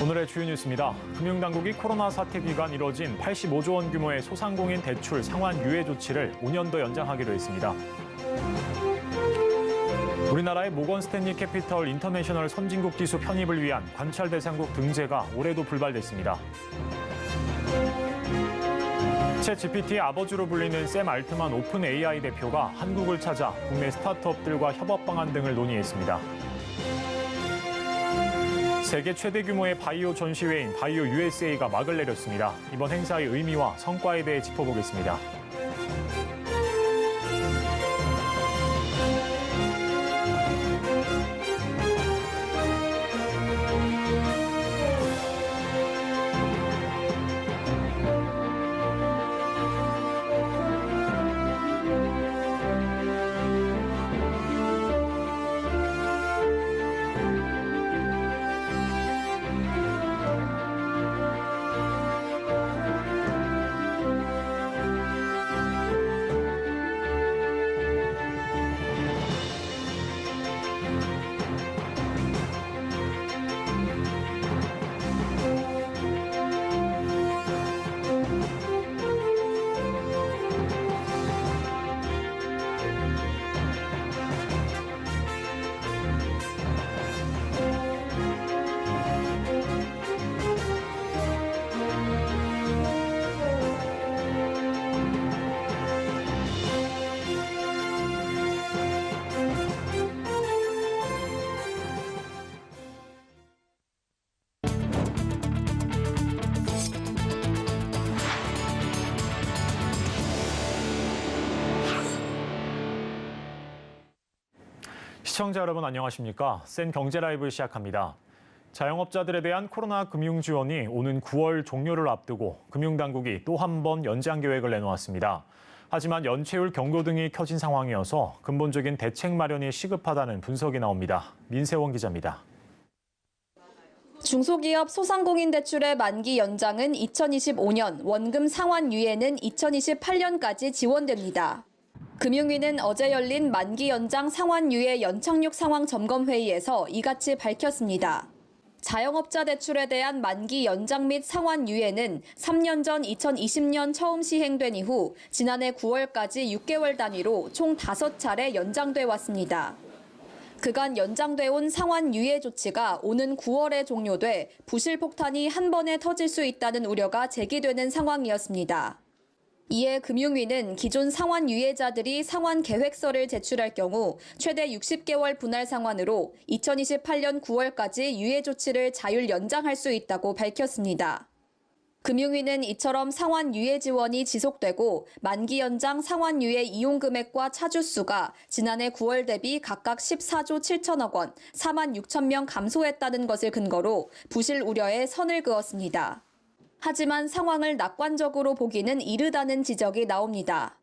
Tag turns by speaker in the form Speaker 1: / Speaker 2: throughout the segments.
Speaker 1: 오늘의 주요 뉴스입니다. 금융당국이 코로나 사태 기간 이뤄진 85조 원 규모의 소상공인 대출 상환 유예 조치를 5년 더 연장하기로 했습니다. 우리나라의 모건 스탠리 캐피털 인터내셔널 선진국 지수 편입을 위한 관찰 대상국 등재가 올해도 불발됐습니다. 챗 GPT의 아버지로 불리는 샘 알트만 오픈 AI 대표가 한국을 찾아 국내 스타트업들과 협업 방안 등을 논의했습니다. 세계 최대 규모의 바이오 전시회인 바이오 USA가 막을 내렸습니다. 이번 행사의 의미와 성과에 대해 짚어보겠습니다. 시청자 여러분 안녕하십니까? 센 경제 라이브 시작합니다. 자영업자들에 대한 코로나 금융 지원이 오는 9월 종료를 앞두고 금융당국이 또 한 번 연장 계획을 내놓았습니다. 하지만 연체율 경고 등이 켜진 상황이어서 근본적인 대책 마련이 시급하다는 분석이 나옵니다. 민세원 기자입니다.
Speaker 2: 중소기업 소상공인 대출의 만기 연장은 2025년, 원금 상환 유예는 2028년까지 지원됩니다. 금융위는 어제 열린 만기 연장 상환 유예 연착륙 상황 점검 회의에서 이같이 밝혔습니다. 자영업자 대출에 대한 만기 연장 및 상환 유예는 3년 전 2020년 처음 시행된 이후 지난해 9월까지 6개월 단위로 총 5차례 연장돼 왔습니다. 그간 연장돼 온 상환 유예 조치가 오는 9월에 종료돼 부실폭탄이 한 번에 터질 수 있다는 우려가 제기되는 상황이었습니다. 이에 금융위는 기존 상환 유예자들이 상환 계획서를 제출할 경우 최대 60개월 분할 상환으로 2028년 9월까지 유예 조치를 자율 연장할 수 있다고 밝혔습니다. 금융위는 이처럼 상환 유예 지원이 지속되고 만기 연장 상환 유예 이용 금액과 차주 수가 지난해 9월 대비 각각 14조 7천억 원, 4만 6천 명 감소했다는 것을 근거로 부실 우려에 선을 그었습니다. 하지만 상황을 낙관적으로 보기는 이르다는 지적이 나옵니다.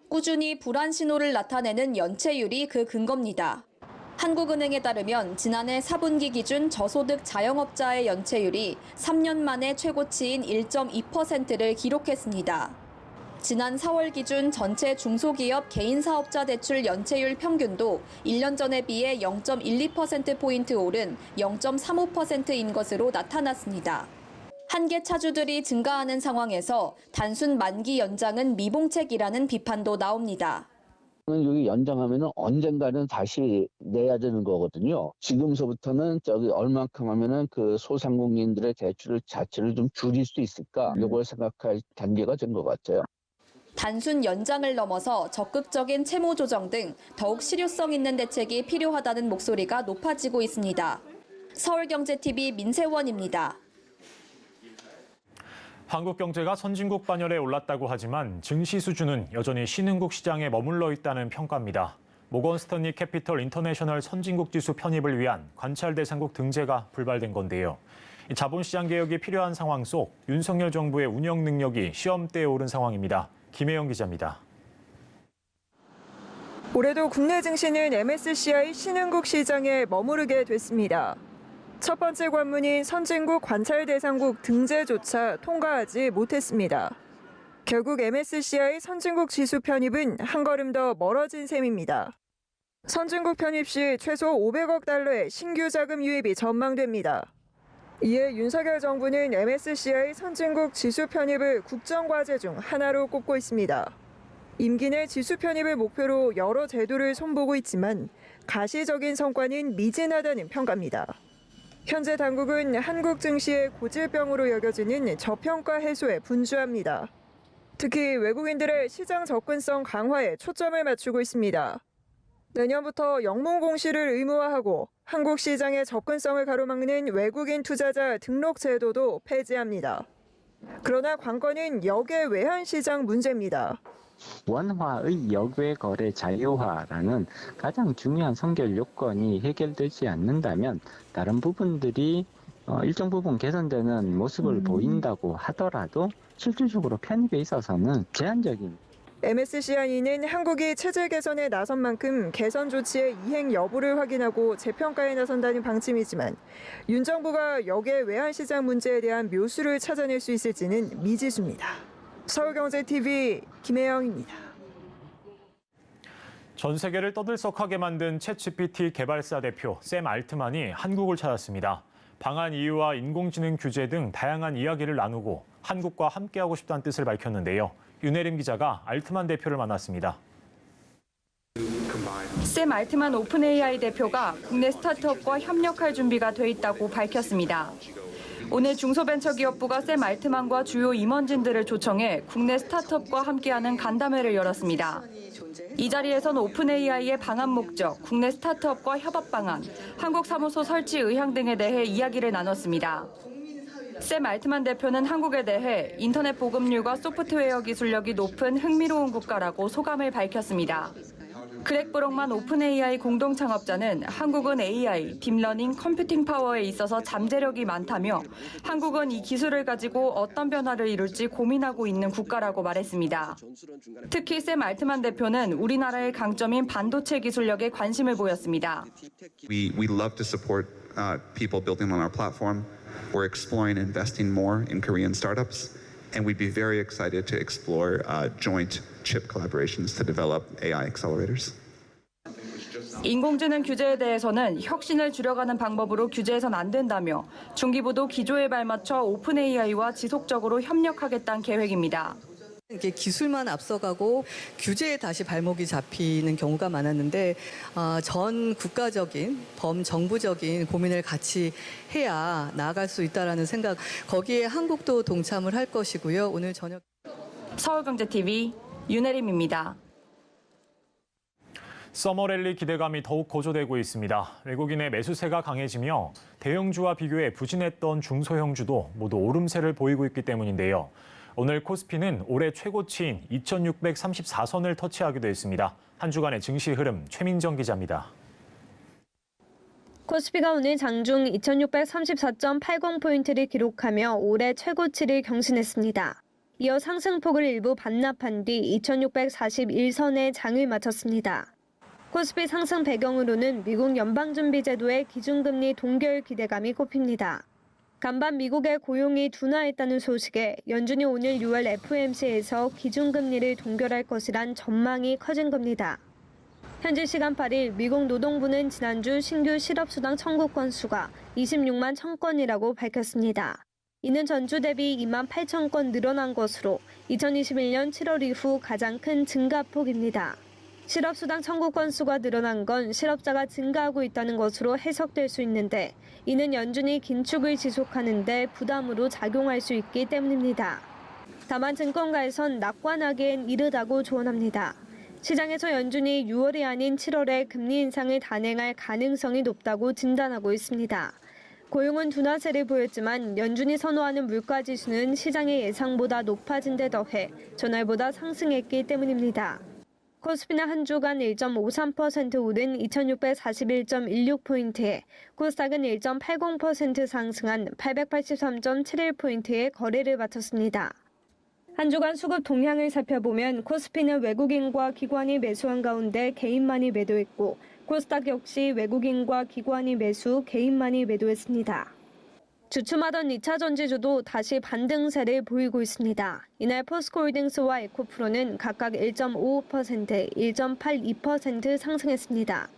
Speaker 2: 꾸준히 불안 신호를 나타내는 연체율이 그 근거입니다. 한국은행에 따르면 지난해 4분기 기준 저소득 자영업자의 연체율이 3년 만에 최고치인 1.2%를 기록했습니다. 지난 4월 기준 전체 중소기업 개인사업자 대출 연체율 평균도 1년 전에 비해 0.12%포인트 오른 0.35%인 것으로 나타났습니다. 한계 차주들이 증가하는 상황에서 단순 만기 연장은 미봉책이라는 비판도 나옵니다.
Speaker 3: 여기 연장하면은 언젠가는 다시 내야 되는 거거든요. 지금서부터는 얼만큼 하면은 그 소상공인들의 대출 자체를 좀 줄일 수 있을까? 이걸 생각할 단계가 된 것 같아요.
Speaker 2: 단순 연장을 넘어서 적극적인 채무 조정 등 더욱 실효성 있는 대책이 필요하다는 목소리가 높아지고 있습니다. 서울경제TV 민세원입니다.
Speaker 1: 한국 경제가 선진국 반열에 올랐다고 하지만 증시 수준은 여전히 신흥국 시장에 머물러 있다는 평가입니다. 모건 스탠리 캐피털 인터내셔널 선진국 지수 편입을 위한 관찰 대상국 등재가 불발된 건데요. 자본시장 개혁이 필요한 상황 속 윤석열 정부의 운영 능력이 시험대에 오른 상황입니다. 김혜영 기자입니다.
Speaker 4: 올해도 국내 증시는 MSCI 신흥국 시장에 머무르게 됐습니다. 첫 번째 관문인 선진국 관찰 대상국 등재조차 통과하지 못했습니다. 결국 MSCI 선진국 지수 편입은 한 걸음 더 멀어진 셈입니다. 선진국 편입 시 최소 500억 달러의 신규 자금 유입이 전망됩니다. 이에 윤석열 정부는 MSCI 선진국 지수 편입을 국정과제 중 하나로 꼽고 있습니다. 임기 내 지수 편입을 목표로 여러 제도를 손보고 있지만 가시적인 성과는 미진하다는 평가입니다. 현재 당국은 한국 증시의 고질병으로 여겨지는 저평가 해소에 분주합니다. 특히 외국인들의 시장 접근성 강화에 초점을 맞추고 있습니다. 내년부터 영문 공시를 의무화하고 한국 시장의 접근성을 가로막는 외국인 투자자 등록 제도도 폐지합니다. 그러나 관건은 역외 외환 시장 문제입니다.
Speaker 5: 원화의 역외 거래 자유화라는 가장 중요한 선결 요건이 해결되지 않는다면 다른 부분들이 일정 부분 개선되는 모습을 보인다고 하더라도 실질적으로 편입에 있어서는 제한적인.
Speaker 4: MSCI는 한국이 체제 개선에 나선 만큼 개선 조치의 이행 여부를 확인하고 재평가에 나선다는 방침이지만 윤 정부가 역외 외환시장 문제에 대한 묘수를 찾아낼 수 있을지는 미지수입니다. 서울경제TV 김혜영입니다.
Speaker 1: 전 세계를 떠들썩하게 만든 챗GPT 개발사 대표 샘 알트만이 한국을 찾았습니다. 방한 이유와 인공지능 규제 등 다양한 이야기를 나누고 한국과 함께하고 싶다는 뜻을 밝혔는데요. 윤혜림 기자가 알트만 대표를 만났습니다.
Speaker 6: 샘 알트만 오픈 AI 대표가 국내 스타트업과 협력할 준비가 돼 있다고 밝혔습니다. 오늘 중소벤처기업부가 샘 알트만과 주요 임원진들을 초청해 국내 스타트업과 함께하는 간담회를 열었습니다. 이 자리에선 오픈 AI의 방한 목적, 국내 스타트업과 협업 방안, 한국 사무소 설치 의향 등에 대해 이야기를 나눴습니다. 샘 알트만 대표는 한국에 대해 인터넷 보급률과 소프트웨어 기술력이 높은 흥미로운 국가라고 소감을 밝혔습니다. 그렉 브록만 오픈 AI 공동 창업자는 한국은 AI, 딥러닝, 컴퓨팅 파워에 있어서 잠재력이 많다며 한국은 이 기술을 가지고 어떤 변화를 이룰지 고민하고 있는 국가라고 말했습니다. 특히 샘 알트만 대표는 우리나라의 강점인 반도체 기술력에 관심을 보였습니다.
Speaker 7: We love to support people building on our platform. We're exploring investing more in Korean startups, and we'd be very excited to explore joint chip collaborations to develop AI accelerators.
Speaker 6: 인공지능 규제에 대해서는 혁신을 줄여가는 방법으로 규제해선 안 된다며 중기부도 기조에 발맞춰 오픈 AI와 지속적으로 협력하겠다는 계획입니다.
Speaker 8: 이게 기술만 앞서가고 규제에 다시 발목이 잡히는 경우가 많았는데 전 국가적인 범정부적인 고민을 같이 해야 나아갈 수 있다라는 생각, 거기에 한국도 동참을 할 것이고요. 오늘 저녁
Speaker 6: 서울경제TV 윤혜림입니다.
Speaker 1: 서머랠리 기대감이 더욱 고조되고 있습니다. 외국인의 매수세가 강해지며 대형주와 비교해 부진했던 중소형주도 모두 오름세를 보이고 있기 때문인데요. 오늘 코스피는 올해 최고치인 2634선을 터치하기도 했습니다. 한 주간의 증시 흐름 최민정 기자입니다.
Speaker 9: 코스피가 오늘 장중 2634.80포인트를 기록하며 올해 최고치를 경신했습니다. 이어 상승폭을 일부 반납한 뒤 2641선에 장을 마쳤습니다. 코스피 상승 배경으로는 미국 연방준비제도의 기준금리 동결 기대감이 꼽힙니다. 간밤 미국의 고용이 둔화했다는 소식에 연준이 오늘 6월 FOMC에서 기준금리를 동결할 것이란 전망이 커진 겁니다. 현지 시간 8일 미국 노동부는 지난주 신규 실업수당 청구 건수가 26만 1000건이라고 밝혔습니다. 이는 전주 대비 2만 8천 건 늘어난 것으로 2021년 7월 이후 가장 큰 증가폭입니다. 실업수당 청구 건수가 늘어난 건 실업자가 증가하고 있다는 것으로 해석될 수 있는데 이는 연준이 긴축을 지속하는 데 부담으로 작용할 수 있기 때문입니다. 다만 증권가에선 낙관하기엔 이르다고 조언합니다. 시장에서 연준이 6월이 아닌 7월에 금리 인상을 단행할 가능성이 높다고 진단하고 있습니다. 고용은 둔화세를 보였지만 연준이 선호하는 물가지수는 시장의 예상보다 높아진 데 더해 전월보다 상승했기 때문입니다. 코스피는 한 주간 1.53% 오른 2641.16포인트에 코스닥은 1.80% 상승한 883.71포인트의 거래를 마쳤습니다. 한 주간 수급 동향을 살펴보면 코스피는 외국인과 기관이 매수한 가운데 개인만이 매도했고 코스닥 역시 외국인과 기관이 매수, 개인만이 매도했습니다. 주춤하던 2차 전지주도 다시 반등세를 보이고 있습니다. 이날 포스코홀딩스와 에코프로는 각각 1.55%, 1.82% 상승했습니다.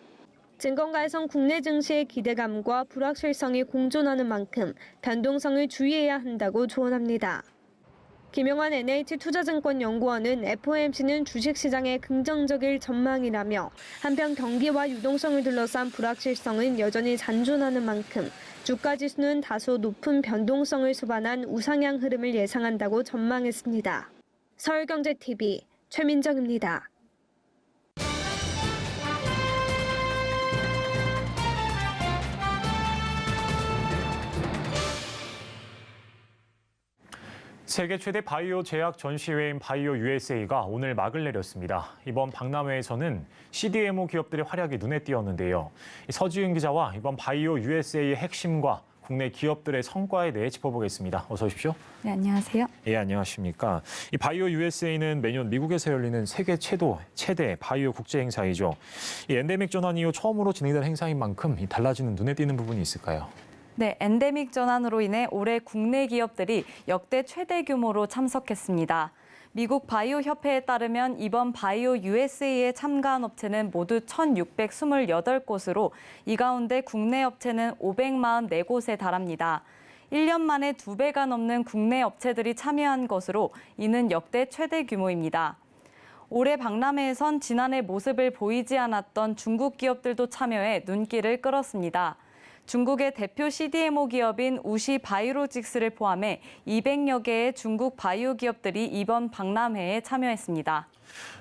Speaker 9: 증권가에선 국내 증시의 기대감과 불확실성이 공존하는 만큼 변동성을 주의해야 한다고 조언합니다. 김용환 NH투자증권연구원은 FOMC는 주식시장의 긍정적일 전망이라며 한편 경기와 유동성을 둘러싼 불확실성은 여전히 잔존하는 만큼 주가지수는 다소 높은 변동성을 수반한 우상향 흐름을 예상한다고 전망했습니다. 서울경제TV 최민정입니다.
Speaker 1: 세계 최대 바이오 제약 전시회인 바이오 USA가 오늘 막을 내렸습니다. 이번 박람회에서는 CDMO 기업들의 활약이 눈에 띄었는데요. 서지은 기자와 이번 바이오 USA의 핵심과 국내 기업들의 성과에 대해 짚어보겠습니다. 어서 오십시오.
Speaker 10: 네, 안녕하세요.
Speaker 1: 예, 안녕하십니까. 이 바이오 USA는 매년 미국에서 열리는 세계 최대 바이오 국제 행사이죠. 이 엔데믹 전환 이후 처음으로 진행된 행사인 만큼 달라지는 눈에 띄는 부분이 있을까요?
Speaker 10: 네, 엔데믹 전환으로 인해 올해 국내 기업들이 역대 최대 규모로 참석했습니다. 미국 바이오 협회에 따르면 이번 바이오 USA에 참가한 업체는 모두 1,628곳으로 이 가운데 국내 업체는 544곳에 달합니다. 1년 만에 2배가 넘는 국내 업체들이 참여한 것으로 이는 역대 최대 규모입니다. 올해 박람회에선 지난해 모습을 보이지 않았던 중국 기업들도 참여해 눈길을 끌었습니다. 중국의 대표 CDMO 기업인 우시 바이오로직스를 포함해 200여 개의 중국 바이오 기업들이 이번 박람회에 참여했습니다.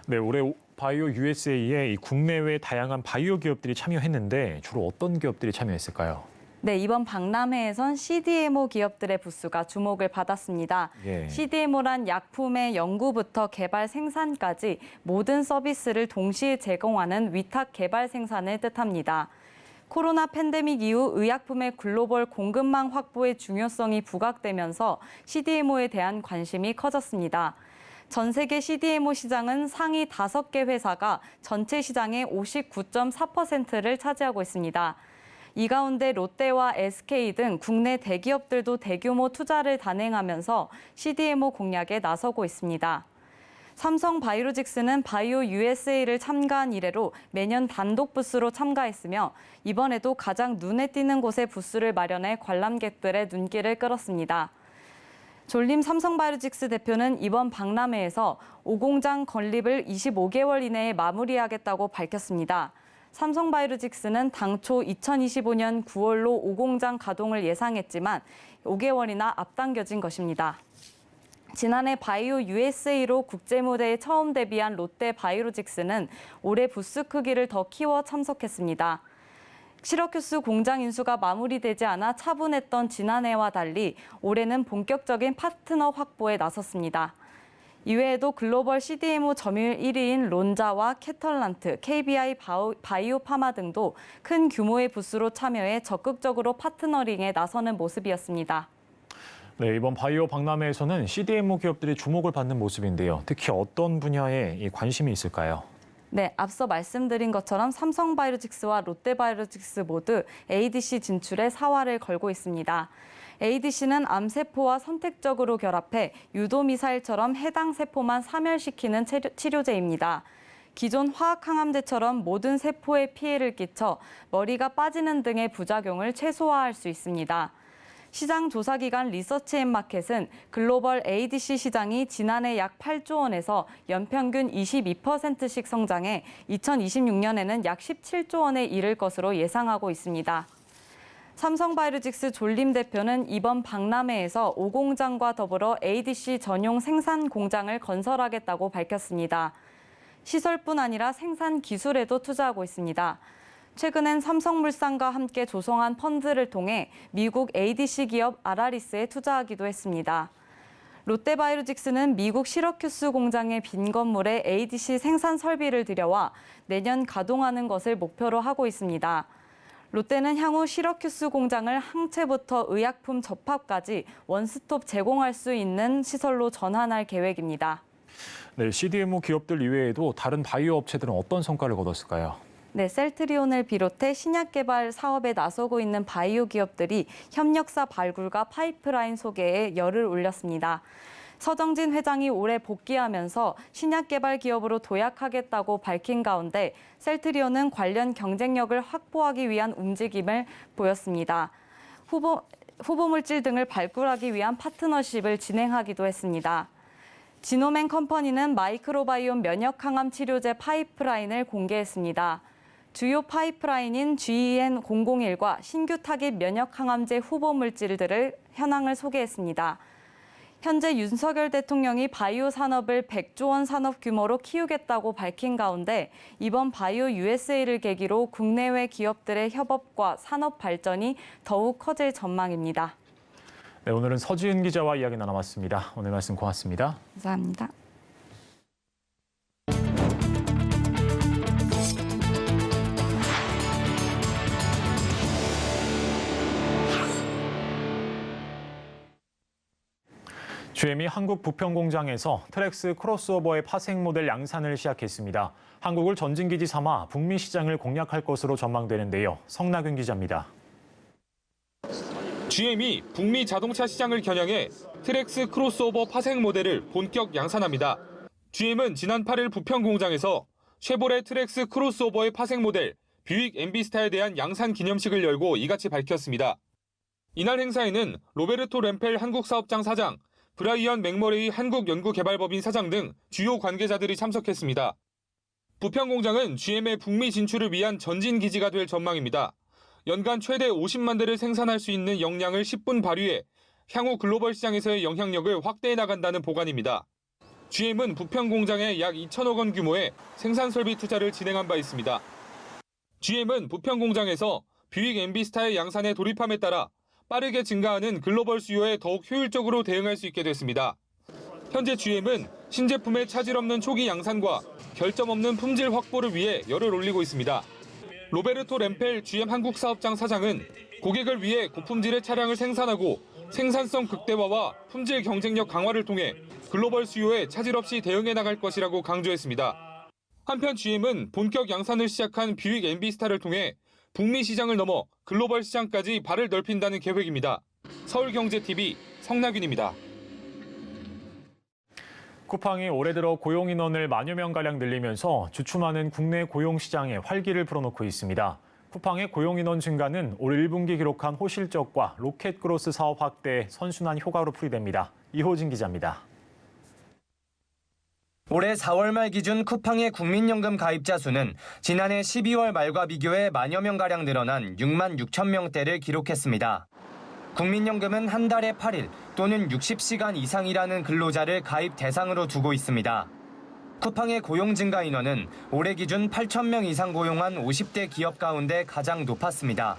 Speaker 1: 네, 올해 바이오 USA에 국내외 다양한 바이오 기업들이 참여했는데 주로 어떤 기업들이 참여했을까요?
Speaker 10: 네, 이번 박람회에선 CDMO 기업들의 부스가 주목을 받았습니다.
Speaker 1: 예.
Speaker 10: CDMO란 약품의 연구부터 개발 생산까지 모든 서비스를 동시에 제공하는 위탁 개발 생산을 뜻합니다. 코로나 팬데믹 이후 의약품의 글로벌 공급망 확보의 중요성이 부각되면서 CDMO에 대한 관심이 커졌습니다. 전 세계 CDMO 시장은 상위 5개 회사가 전체 시장의 59.4%를 차지하고 있습니다. 이 가운데 롯데와 SK 등 국내 대기업들도 대규모 투자를 단행하면서 CDMO 공략에 나서고 있습니다. 삼성 바이오로직스는 바이오 USA를 참가한 이래로 매년 단독 부스로 참가했으며 이번에도 가장 눈에 띄는 곳에 부스를 마련해 관람객들의 눈길을 끌었습니다. 졸림 삼성바이오로직스 대표는 이번 박람회에서 5공장 건립을 25개월 이내에 마무리하겠다고 밝혔습니다. 삼성바이오로직스는 당초 2025년 9월로 5공장 가동을 예상했지만 5개월이나 앞당겨진 것입니다. 지난해 바이오 USA로 국제 무대에 처음 데뷔한 롯데 바이오로직스는 올해 부스 크기를 더 키워 참석했습니다. 시러큐스 공장 인수가 마무리되지 않아 차분했던 지난해와 달리 올해는 본격적인 파트너 확보에 나섰습니다. 이외에도 글로벌 CDMO 점유율 1위인 론자와 캐털란트, KBI 바이오파마 등도 큰 규모의 부스로 참여해 적극적으로 파트너링에 나서는 모습이었습니다.
Speaker 1: 네, 이번 바이오 박람회에서는 CDMO 기업들이 주목을 받는 모습인데요. 특히 어떤 분야에 관심이 있을까요?
Speaker 10: 네, 앞서 말씀드린 것처럼 삼성바이오로직스와 롯데바이오로직스 모두 ADC 진출에 사활을 걸고 있습니다. ADC는 암세포와 선택적으로 결합해 유도미사일처럼 해당 세포만 사멸시키는 치료제입니다. 기존 화학항암제처럼 모든 세포에 피해를 끼쳐 머리가 빠지는 등의 부작용을 최소화할 수 있습니다. 시장 조사기관 리서치앤마켓은 글로벌 ADC 시장이 지난해 약 8조 원에서 연평균 22%씩 성장해 2026년에는 약 17조 원에 이를 것으로 예상하고 있습니다. 삼성바이오로직스 졸림 대표는 이번 박람회에서 5공장과 더불어 ADC 전용 생산 공장을 건설하겠다고 밝혔습니다. 시설뿐 아니라 생산 기술에도 투자하고 있습니다. 최근엔 삼성물산과 함께 조성한 펀드를 통해 미국 ADC 기업 아라리스에 투자하기도 했습니다. 롯데바이오로직스는 미국 시러큐스 공장의 빈 건물에 ADC 생산 설비를 들여와 내년 가동하는 것을 목표로 하고 있습니다. 롯데는 향후 시러큐스 공장을 항체부터 의약품 접합까지 원스톱 제공할 수 있는 시설로 전환할 계획입니다.
Speaker 1: 네, CDMO 기업들 이외에도 다른 바이오 업체들은 어떤 성과를 거뒀을까요?
Speaker 10: 네, 셀트리온을 비롯해 신약 개발 사업에 나서고 있는 바이오 기업들이 협력사 발굴과 파이프라인 소개에 열을 올렸습니다. 서정진 회장이 올해 복귀하면서 신약 개발 기업으로 도약하겠다고 밝힌 가운데 셀트리온은 관련 경쟁력을 확보하기 위한 움직임을 보였습니다. 후보물질 등을 발굴하기 위한 파트너십을 진행하기도 했습니다. 지노맨 컴퍼니는 마이크로바이옴 면역 항암 치료제 파이프라인을 공개했습니다. 주요 파이프라인인 GEN001과 신규 타깃 면역 항암제 후보 물질들을 현황을 소개했습니다. 현재 윤석열 대통령이 바이오 산업을 100조 원 산업 규모로 키우겠다고 밝힌 가운데 이번 바이오 USA를 계기로 국내외 기업들의 협업과 산업 발전이 더욱 커질 전망입니다.
Speaker 1: 네, 오늘은 서지은 기자와 이야기 나눠봤습니다. 오늘 말씀 고맙습니다.
Speaker 10: 감사합니다.
Speaker 1: GM이 한국 부평공장에서 트랙스 크로스오버의 파생 모델 양산을 시작했습니다. 한국을 전진기지 삼아 북미 시장을 공략할 것으로 전망되는데요. 성나균 기자입니다.
Speaker 11: GM이 북미 자동차 시장을 겨냥해 트랙스 크로스오버 파생 모델을 본격 양산합니다. GM은 지난 8일 부평 공장에서 쉐보레 트랙스 크로스오버의 파생 모델 뷰익 앰비스타에 대한 양산 기념식을 열고 이같이 밝혔습니다. 이날 행사에는 로베르토 램펠 한국사업장 사장, 브라이언 맥머레이 한국연구개발법인 사장 등 주요 관계자들이 참석했습니다. 부평 공장은 GM의 북미 진출을 위한 전진 기지가 될 전망입니다. 연간 최대 50만 대를 생산할 수 있는 역량을 10분 발휘해 향후 글로벌 시장에서의 영향력을 확대해 나간다는 보관입니다. GM은 부평 공장에 약 2천억 원 규모의 생산 설비 투자를 진행한 바 있습니다. GM은 부평 공장에서 뷰익 앰비스타의 양산에 돌입함에 따라 빠르게 증가하는 글로벌 수요에 더욱 효율적으로 대응할 수 있게 됐습니다. 현재 GM은 신제품의 차질 없는 초기 양산과 결점 없는 품질 확보를 위해 열을 올리고 있습니다. 로베르토 램펠 GM 한국사업장 사장은 고객을 위해 고품질의 차량을 생산하고 생산성 극대화와 품질 경쟁력 강화를 통해 글로벌 수요에 차질 없이 대응해 나갈 것이라고 강조했습니다. 한편 GM은 본격 양산을 시작한 뷰익 앰비스타를 통해 북미 시장을 넘어 글로벌 시장까지 발을 넓힌다는 계획입니다. 서울경제TV 성나균입니다.
Speaker 1: 쿠팡이 올해 들어 고용 인원을 만여 명가량 늘리면서 주춤하는 국내 고용 시장에 활기를 불어넣고 있습니다. 쿠팡의 고용 인원 증가는 올 1분기 기록한 호실적과 로켓 크로스 사업 확대에 선순환 효과로 풀이됩니다. 이호진 기자입니다.
Speaker 12: 올해 4월 말 기준 쿠팡의 국민연금 가입자 수는 지난해 12월 말과 비교해 만여 명가량 늘어난 6만 6천 명대를 기록했습니다. 국민연금은 한 달에 8일 또는 60시간 이상이라는 근로자를 가입 대상으로 두고 있습니다. 쿠팡의 고용 증가 인원은 올해 기준 8천 명 이상 고용한 50대 기업 가운데 가장 높았습니다.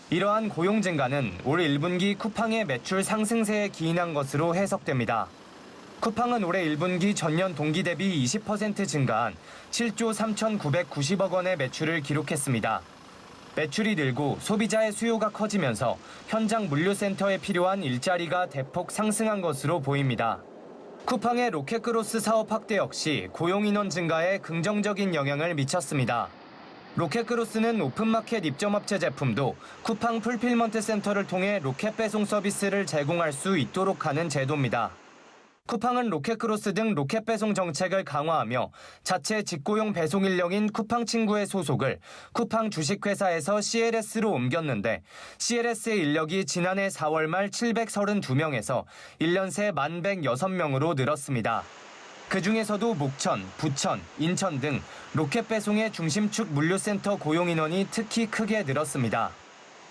Speaker 12: 이러한 고용 증가는 올 1분기 쿠팡의 매출 상승세에 기인한 것으로 해석됩니다. 쿠팡은 올해 1분기 전년 동기 대비 20% 증가한 7조 3,990억 원의 매출을 기록했습니다. 매출이 늘고 소비자의 수요가 커지면서 현장 물류센터에 필요한 일자리가 대폭 상승한 것으로 보입니다. 쿠팡의 로켓크로스 사업 확대 역시 고용 인원 증가에 긍정적인 영향을 미쳤습니다. 로켓크로스는 오픈마켓 입점업체 제품도 쿠팡 풀필먼트 센터를 통해 로켓 배송 서비스를 제공할 수 있도록 하는 제도입니다. 쿠팡은 로켓크로스 등 로켓 배송 정책을 강화하며 자체 직고용 배송 인력인 쿠팡 친구의 소속을 쿠팡 주식회사에서 CLS로 옮겼는데 CLS의 인력이 지난해 4월 말 732명에서 1년 새 1,106명으로 늘었습니다. 그중에서도 목천, 부천, 인천 등 로켓 배송의 중심축 물류센터 고용 인원이 특히 크게 늘었습니다.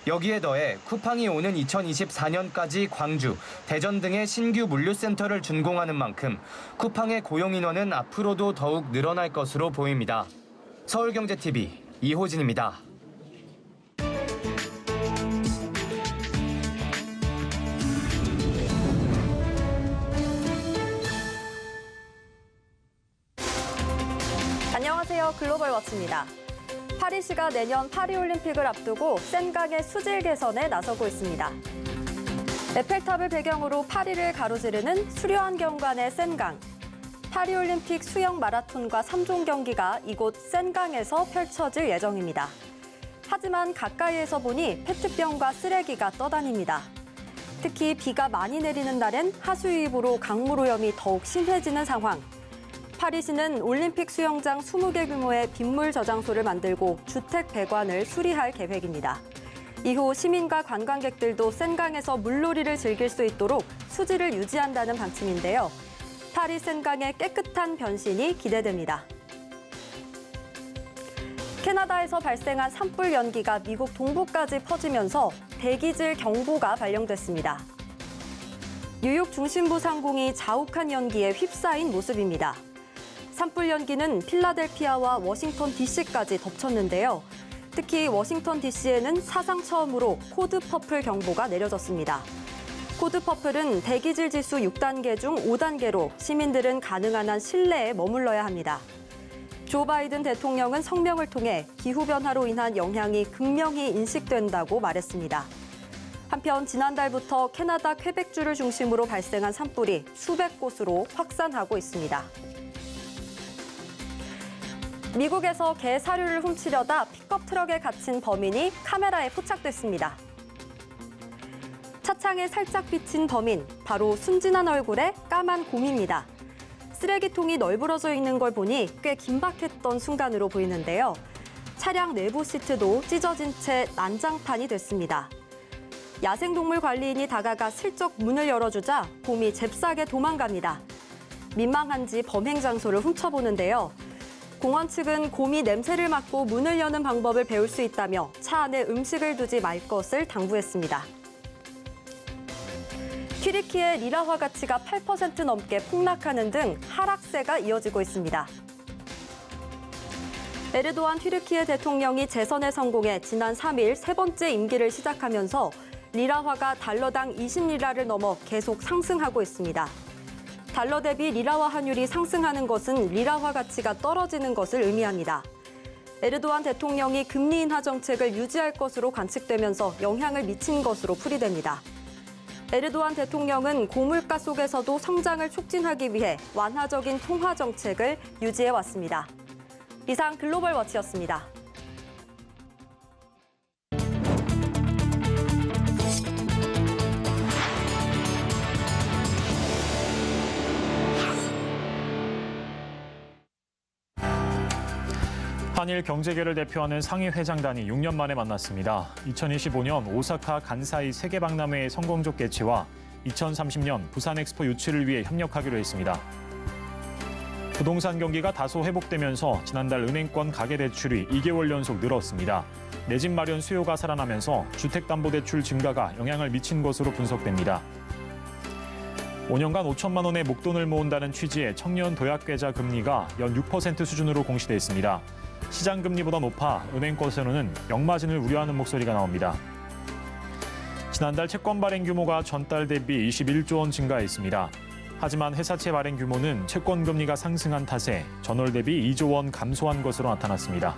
Speaker 12: 여기에 더해 쿠팡이 오는 2024년까지 광주, 대전 등의 신규 물류센터를 준공하는 만큼 쿠팡의 고용 인원은 앞으로도 더욱 늘어날 것으로 보입니다. 서울경제TV 이호진입니다.
Speaker 13: 안녕하세요. 글로벌 워치입니다. 파리시가 내년 파리올림픽을 앞두고 센강의 수질 개선에 나서고 있습니다. 에펠탑을 배경으로 파리를 가로지르는 수려한 경관의 센강. 파리올림픽 수영 마라톤과 3종 경기가 이곳 센강에서 펼쳐질 예정입니다. 하지만 가까이에서 보니 페트병과 쓰레기가 떠다닙니다. 특히 비가 많이 내리는 날엔 하수 유입으로 강물 오염이 더욱 심해지는 상황. 파리시는 올림픽 수영장 20개 규모의 빗물 저장소를 만들고 주택 배관을 수리할 계획입니다. 이후 시민과 관광객들도 센강에서 물놀이를 즐길 수 있도록 수질을 유지한다는 방침인데요. 파리 센강의 깨끗한 변신이 기대됩니다. 캐나다에서 발생한 산불 연기가 미국 동부까지 퍼지면서 대기질 경보가 발령됐습니다. 뉴욕 중심부 상공이 자욱한 연기에 휩싸인 모습입니다. 산불 연기는 필라델피아와 워싱턴 DC까지 덮쳤는데요. 특히 워싱턴 DC에는 사상 처음으로 코드 퍼플 경보가 내려졌습니다. 코드 퍼플은 대기질 지수 6단계 중 5단계로 시민들은 가능한 한 실내에 머물러야 합니다. 조 바이든 대통령은 성명을 통해 기후변화로 인한 영향이 극명히 인식된다고 말했습니다. 한편 지난달부터 캐나다 퀘벡주를 중심으로 발생한 산불이 수백 곳으로 확산하고 있습니다. 미국에서 개 사료를 훔치려다 픽업 트럭에 갇힌 범인이 카메라에 포착됐습니다. 차창에 살짝 비친 범인, 바로 순진한 얼굴의 까만 곰입니다. 쓰레기통이 널브러져 있는 걸 보니 꽤 긴박했던 순간으로 보이는데요. 차량 내부 시트도 찢어진 채 난장판이 됐습니다. 야생동물 관리인이 다가가 슬쩍 문을 열어주자 곰이 잽싸게 도망갑니다. 민망한지 범행 장소를 훔쳐보는데요. 공원 측은 곰이 냄새를 맡고 문을 여는 방법을 배울 수 있다며 차 안에 음식을 두지 말 것을 당부했습니다. 튀르키예 리라화 가치가 8% 넘게 폭락하는 등 하락세가 이어지고 있습니다. 에르도안 튀르키예 대통령이 재선에 성공해 지난 3일 세 번째 임기를 시작하면서 리라화가 달러당 20리라를 넘어 계속 상승하고 있습니다. 달러 대비 리라화 환율이 상승하는 것은 리라화 가치가 떨어지는 것을 의미합니다. 에르도안 대통령이 금리 인하 정책을 유지할 것으로 관측되면서 영향을 미친 것으로 풀이됩니다. 에르도안 대통령은 고물가 속에서도 성장을 촉진하기 위해 완화적인 통화 정책을 유지해왔습니다. 이상 글로벌 워치였습니다.
Speaker 1: 한일 경제계를 대표하는 상위 회장단이 6년 만에 만났습니다. 2025년 오사카 간사이 세계박람회의 성공적 개최와 2030년 부산 엑스포 유치를 위해 협력하기로 했습니다. 부동산 경기가 다소 회복되면서 지난달 은행권 가계대출이 2개월 연속 늘었습니다. 내 집 마련 수요가 살아나면서 주택담보대출 증가가 영향을 미친 것으로 분석됩니다. 5년간 5천만 원의 목돈을 모은다는 취지의 청년 도약계좌 금리가 연 6% 수준으로 공시됐습니다. 시장 금리보다 높아 은행권에서는 역마진을 우려하는 목소리가 나옵니다. 지난달 채권 발행 규모가 전달 대비 21조 원 증가했습니다. 하지만 회사채 발행 규모는 채권 금리가 상승한 탓에 전월 대비 2조 원 감소한 것으로 나타났습니다.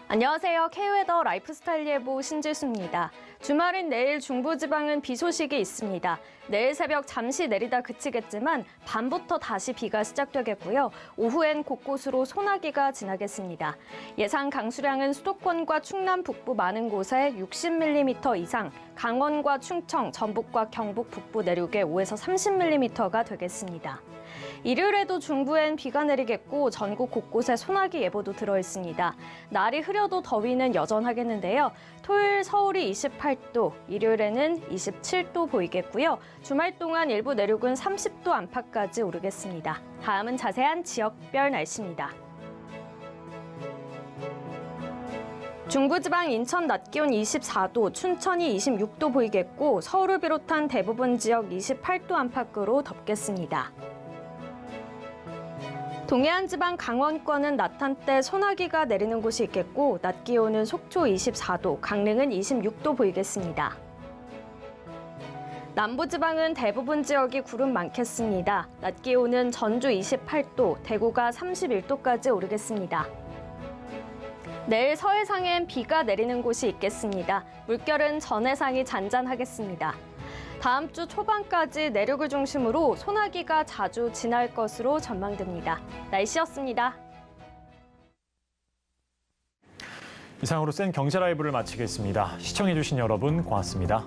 Speaker 14: 안녕하세요. K웨더 라이프스타일 예보 신지수입니다. 주말인 내일 중부지방은 비 소식이 있습니다. 내일 새벽 잠시 내리다 그치겠지만 밤부터 다시 비가 시작되겠고요. 오후엔 곳곳으로 소나기가 지나겠습니다. 예상 강수량은 수도권과 충남 북부 많은 곳에 60mm 이상, 강원과 충청, 전북과 경북 북부 내륙에 5에서 30mm가 되겠습니다. 일요일에도 중부엔 비가 내리겠고 전국 곳곳에 소나기 예보도 들어있습니다. 날이 흐려도 더위는 여전하겠는데요. 토요일 서울이 28도, 일요일에는 27도 보이겠고요. 주말 동안 일부 내륙은 30도 안팎까지 오르겠습니다. 다음은 자세한 지역별 날씨입니다. 중부지방 인천 낮 기온 24도, 춘천이 26도 보이겠고 서울을 비롯한 대부분 지역 28도 안팎으로 덥겠습니다. 동해안 지방 강원권은 낮 한때 소나기가 내리는 곳이 있겠고 낮 기온은 속초 24도, 강릉은 26도 보이겠습니다. 남부지방은 대부분 지역이 구름 많겠습니다. 낮 기온은 전주 28도, 대구가 31도까지 오르겠습니다. 내일 서해상엔 비가 내리는 곳이 있겠습니다. 물결은 전해상이 잔잔하겠습니다. 다음 주 초반까지 내륙을 중심으로 소나기가 자주 지날 것으로 전망됩니다. 날씨였습니다.
Speaker 1: 이상으로 센 경제 라이브를 마치겠습니다. 시청해주신 여러분 고맙습니다.